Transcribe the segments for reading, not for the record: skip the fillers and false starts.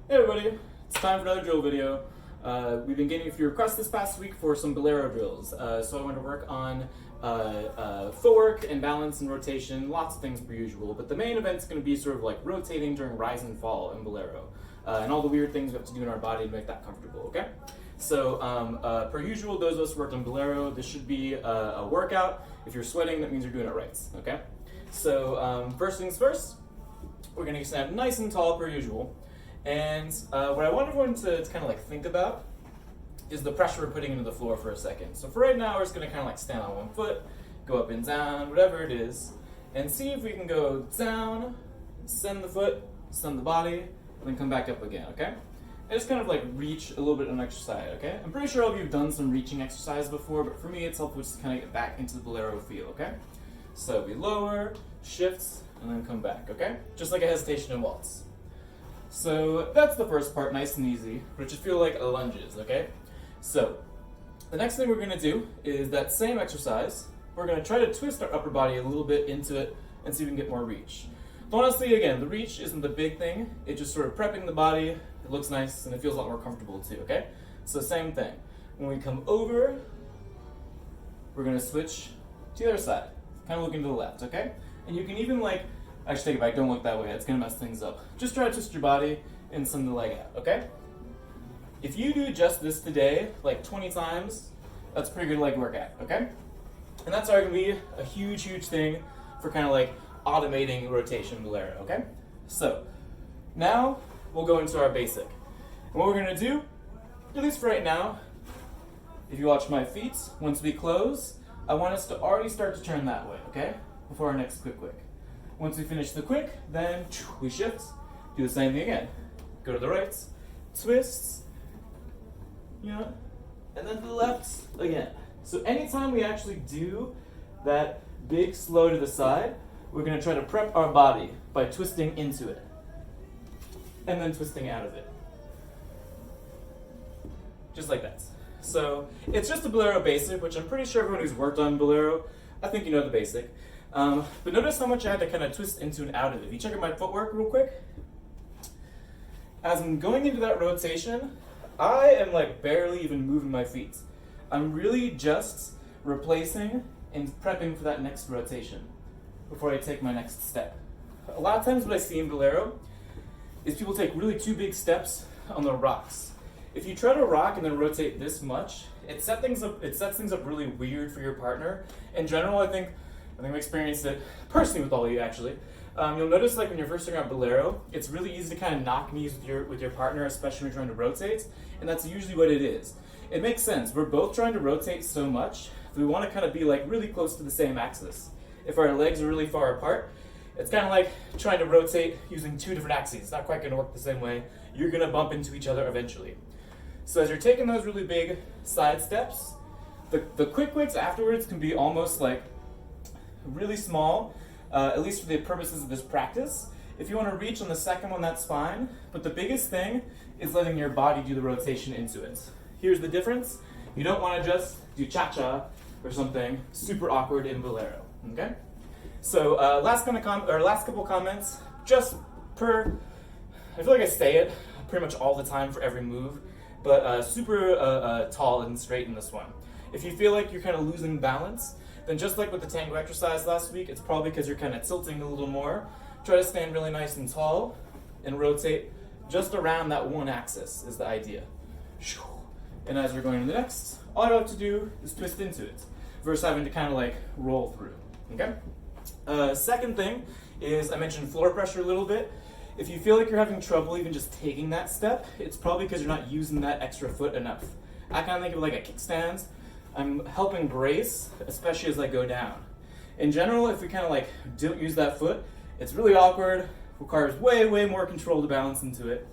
Hey everybody, it's time for another drill video. We've been getting a few requests this past week for some Bolero drills, so I want to work on footwork and balance and rotation, lots of things per usual, but the main event's going to be sort of like rotating during rise and fall in Bolero, and all the weird things we have to do in our body to make that comfortable, okay? So, per usual, those of us who worked on Bolero, this should be a workout. If you're sweating, that means you're doing it right, okay? So, first things first, we're going to stand nice and tall per usual. And what I want everyone to kind of like think about is the pressure we're putting into the floor for a second. So for right now, we're just going to kind of like stand on one foot, go up and down, whatever it is, and see if we can go down, send the foot, send the body, and then come back up again, okay? And just kind of like reach a little bit on each side, okay? I'm pretty sure all of you have done some reaching exercise before, but for me, it's helpful just to kind of get back into the Bolero feel, okay? So we lower, shift, and then come back, okay? Just like a hesitation and waltz. So that's the first part, nice and easy, but it should feel like lunges, okay? So the next thing we're going to do is that same exercise. We're going to try to twist our upper body a little bit into it and see if we can get more reach. But honestly, again, the reach isn't the big thing. It's just sort of prepping the body. It looks nice and it feels a lot more comfortable too, okay? So same thing. When we come over, we're going to switch to the other side, kind of looking to the left, okay? And you can even like, actually take it back, don't look that way, it's gonna mess things up. Just try to twist your body and send the leg out, okay? If you do just this today, like 20 times, that's a pretty good leg workout, okay? And that's already gonna be a huge, huge thing for kind of like automating rotation Bolero, okay? So, now we'll go into our basic. And what we're gonna do, at least for right now, if you watch my feet, once we close, I want us to already start to turn that way, okay? Before our next quick. Once we finish the quick, then we shift, do the same thing again. Go to the right, twists, yeah, and then to the left again. So anytime we actually do that big slow to the side, we're gonna try to prep our body by twisting into it, and then twisting out of it. Just like that. So it's just a Bolero basic, which I'm pretty sure everyone who's worked on Bolero, I think you know the basic. But notice how much I had to kind of twist into and out of it. If you check out my footwork real quick, as I'm going into that rotation, I am like barely even moving my feet. I'm really just replacing and prepping for that next rotation before I take my next step. A lot of times what I see in Bolero is people take really two big steps on the rocks. If you try to rock and then rotate this much, it sets things up really weird for your partner. In general, I think I've experienced it personally with all of you actually. You'll notice like when you're first starting out Bolero, it's really easy to kind of knock knees with your partner, especially when you're trying to rotate, and that's usually what it is. It makes sense. We're both trying to rotate so much that we want to kind of be like really close to the same axis. If our legs are really far apart, it's kind of like trying to rotate using two different axes. It's not quite going to work the same way. You're going to bump into each other eventually. So as you're taking those really big side steps, the quick quicks afterwards can be almost like really small, at least for the purposes of this practice. If you want to reach on the second one, that's fine, but the biggest thing is letting your body do the rotation into it. Here's the difference. You don't want to just do cha-cha or something super awkward in Bolero, okay? So last couple comments, just I feel like I say it pretty much all the time for every move, but super tall and straight in this one. If you feel like you're kind of losing balance, then just like with the tango exercise last week, it's probably because you're kind of tilting a little more. Try to stand really nice and tall and rotate just around that one axis is the idea. And as we're going to the next, all you have to do is twist into it versus having to kind of like roll through, okay? Second thing is I mentioned floor pressure a little bit. If you feel like you're having trouble even just taking that step, it's probably because you're not using that extra foot enough. I kind of think of it like a kickstand. I'm helping brace, especially as I go down. In general, if we kind of like don't use that foot, it's really awkward, requires way, way more control to balance into it.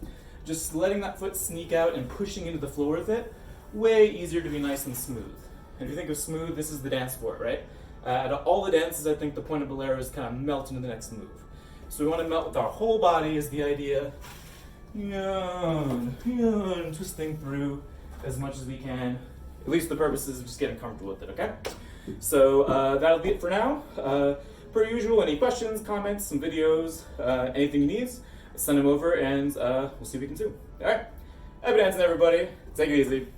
Just letting that foot sneak out and pushing into the floor with it, way easier to be nice and smooth. And if you think of smooth, this is the dance for it, right? Out of all the dances, I think the point of Bolero is kind of melt into the next move. So we want to melt with our whole body is the idea. Twisting through as much as we can. At least the purposes of just getting comfortable with it, okay? So that'll be it for now. Per usual, any questions, comments, some videos, anything you need, send them over, and we'll see what we can do. All right, happy dancing, everybody. Take it easy.